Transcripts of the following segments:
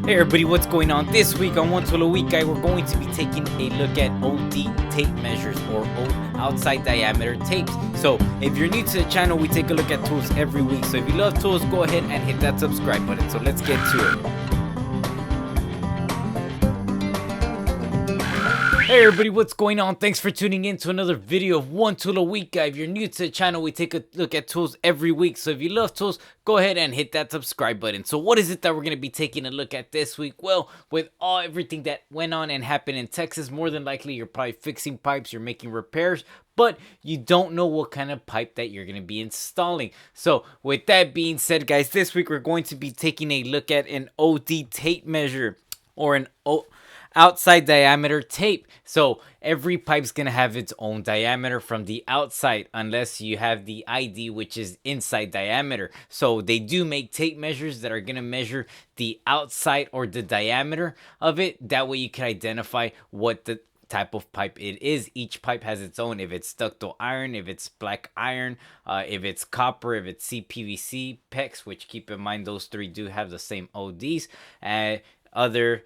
Hey everybody, what's going on? This week on One Tool a Week Guy, we're going to be taking a look at OD tape measures or outside diameter tapes. So if you're new to the channel, we take a look at tools every week. So if you love tools, go ahead and hit that subscribe button. So let's get to it. Hey everybody, what's going on? Thanks for tuning in to another video of One Tool a Week Guy. If you're new to the channel, we take a look at tools every week. So if you love tools, go ahead and hit that subscribe button. So what is it that we're going to be taking a look at this week? Well, with everything that went on and happened in Texas, more than likely you're probably fixing pipes, you're making repairs, but you don't know what kind of pipe that you're going to be installing. So with that being said, guys, this week we're going to be taking a look at an OD tape measure or an outside diameter tape. So every pipe's gonna have its own diameter from the outside, unless you have the ID, which is inside diameter. So they do make tape measures that are gonna measure the outside or the diameter of it. That way you can identify what the type of pipe it is. Each pipe has its own. If it's ductile iron, if it's black iron, if it's copper, if it's CPVC, PEX, which keep in mind those three do have the same ODs, and other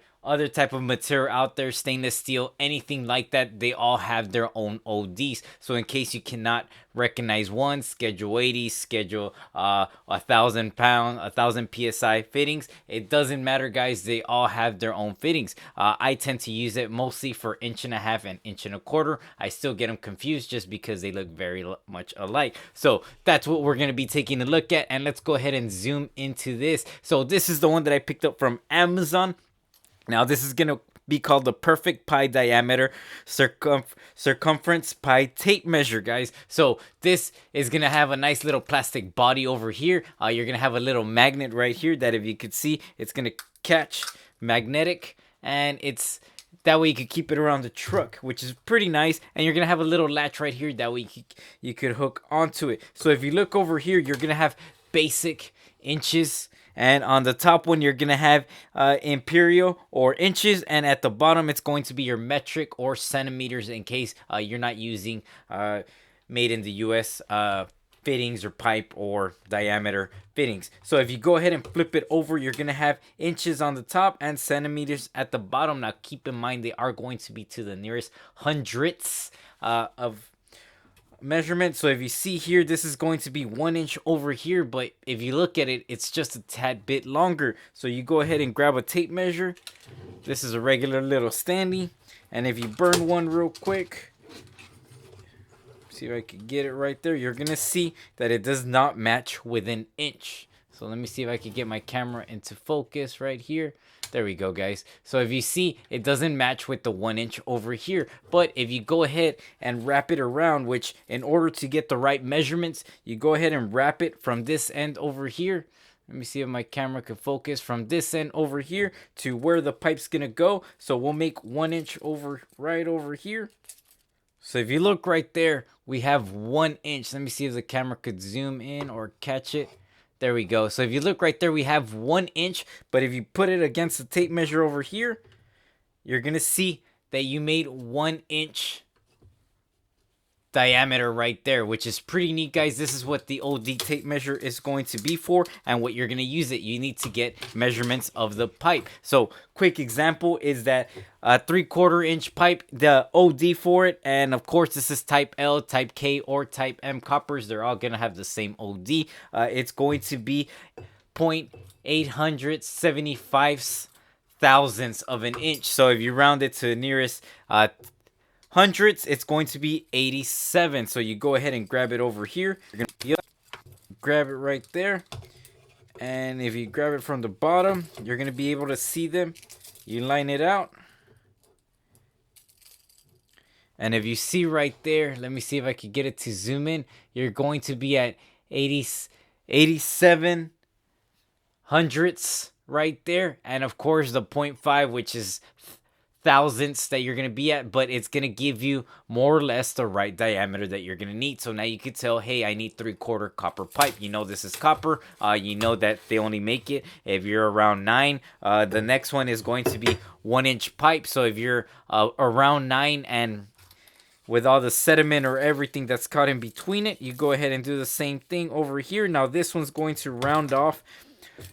type of material out there, stainless steel, anything like that, they all have their own ODs. So in case you cannot recognize one, schedule 80, schedule 1,000 pound, 1,000 psi fittings, it doesn't matter, guys. They all have their own fittings. I tend to use it mostly for 1.5 and 1.25 inch. I still get them confused just because they look very much alike. So that's what we're going to be taking a look at, and let's go ahead and zoom into this. So this is the one that I picked up from Amazon. Now this is going to be called the Perfect Pi Diameter Circumference Pi Tape Measure, guys. So this is going to have a nice little plastic body over here. You're going to have a little magnet right here that, if you could see, it's going to catch magnetic, and it's that way you could keep it around the truck, which is pretty nice. And you're going to have a little latch right here. That way you could hook onto it. So if you look over here, you're going to have basic inches. And on the top one, you're going to have imperial or inches. And at the bottom, it's going to be your metric or centimeters in case you're not using made in the US fittings or pipe or diameter fittings. So if you go ahead and flip it over, you're going to have inches on the top and centimeters at the bottom. Now, keep in mind, they are going to be to the nearest hundredths of measurement. So if you see here, this is going to be 1 inch over here, but if you look at it, it's just a tad bit longer. So you go ahead and grab a tape measure. This is a regular little standee, and if you burn one real quick, see if I can get it right there, you're gonna see that it does not match with an inch. So let me see if I can get my camera into focus right here. There we go, guys. So if you see, it doesn't match with the 1 inch over here. But if you go ahead and wrap it around, which in order to get the right measurements, you go ahead and wrap it from this end over here. Let me see if my camera can focus from this end over here to where the pipe's gonna go. So we'll make 1 inch right over here. So if you look right there, we have 1 inch. Let me see if the camera could zoom in or catch it. There we go. So if you look right there, we have 1 inch. But if you put it against the tape measure over here, you're going to see that you made 1 inch diameter right there, which is pretty neat, guys. This is what the OD tape measure is going to be for, and what you're going to use it. You need to get measurements of the pipe. So quick example is that a 3/4 inch pipe, the OD for it, and of course this is type L, type K, or type M coppers. They're all going to have the same OD. It's going to be 0.875 thousandths of an inch. So if you round it to the nearest hundredths, it's going to be 87. So you go ahead and grab it over here. You're gonna grab it right there, and if you grab it from the bottom, you're gonna be able to see them. You line it out, and if you see right there, let me see if I can get it to zoom in. You're going to be at 87 hundredths right there, and of course the 0.5, which is thousandths that you're going to be at, but it's going to give you more or less the right diameter that you're going to need. So now you could tell, hey, I need 3/4 copper pipe. You know this is copper. You know that they only make it if you're around 9. The next one is going to be 1 inch pipe. So if you're around 9 and with all the sediment or everything that's caught in between it, you go ahead and do the same thing over here. Now this one's going to round off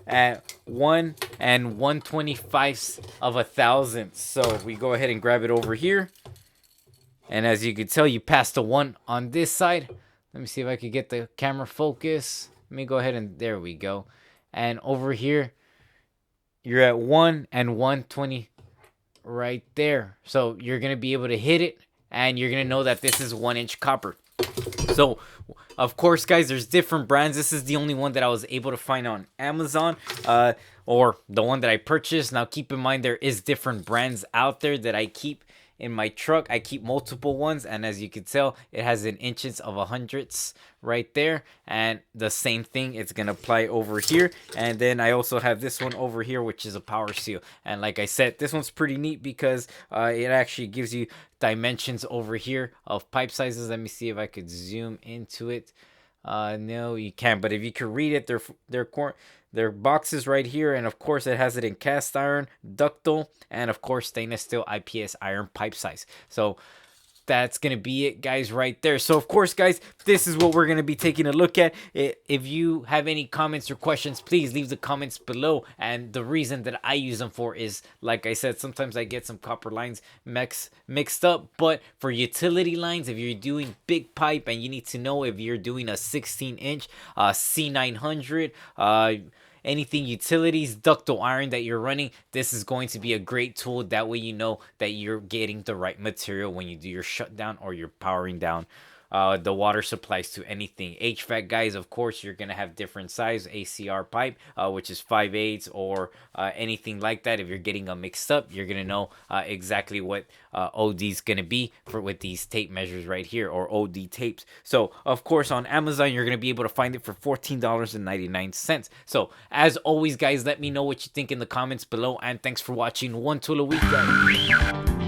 at 1 1/25 of a thousandth. So we go ahead and grab it over here. And as you can tell, you passed the 1 on this side. Let me see if I could get the camera focus. Let me go ahead and there we go. And over here, you're at 1 1/20 right there. So you're going to be able to hit it, and you're going to know that this is 1-inch copper. So, of course, guys, there's different brands. This is the only one that I was able to find on Amazon, or the one that I purchased. Now, keep in mind, there is different brands out there that I keep in my truck. I keep multiple ones, and as you can tell, it has an inches of a hundredths right there, and the same thing it's gonna apply over here. And then I also have this one over here, which is a power seal. And like I said, this one's pretty neat because it actually gives you dimensions over here of pipe sizes. Let me see if I could zoom into it. No, you can't, but if you can read it, they're boxes right here, and of course it has it in cast iron, ductile, and of course stainless steel IPS iron pipe size. So that's gonna be it, guys, right there. So of course, guys, this is what we're gonna be taking a look at. If you have any comments or questions, please leave the comments below. And the reason that I use them for is, like I said, sometimes I get some copper lines mixed up. But for utility lines, if you're doing big pipe and you need to know if you're doing a 16-inch C900, anything utilities, ductile iron that you're running, this is going to be a great tool. That way you know that you're getting the right material when you do your shutdown or you're powering down the water supplies to anything. HVAC, guys, of course, you're going to have different size ACR pipe, which is 5/8 or anything like that. If you're getting them mixed up, you're going to know exactly what OD is going to be with these tape measures right here, or OD tapes. So, of course, on Amazon, you're going to be able to find it for $14.99. So, as always, guys, let me know what you think in the comments below, and thanks for watching One Tool a Week, guys.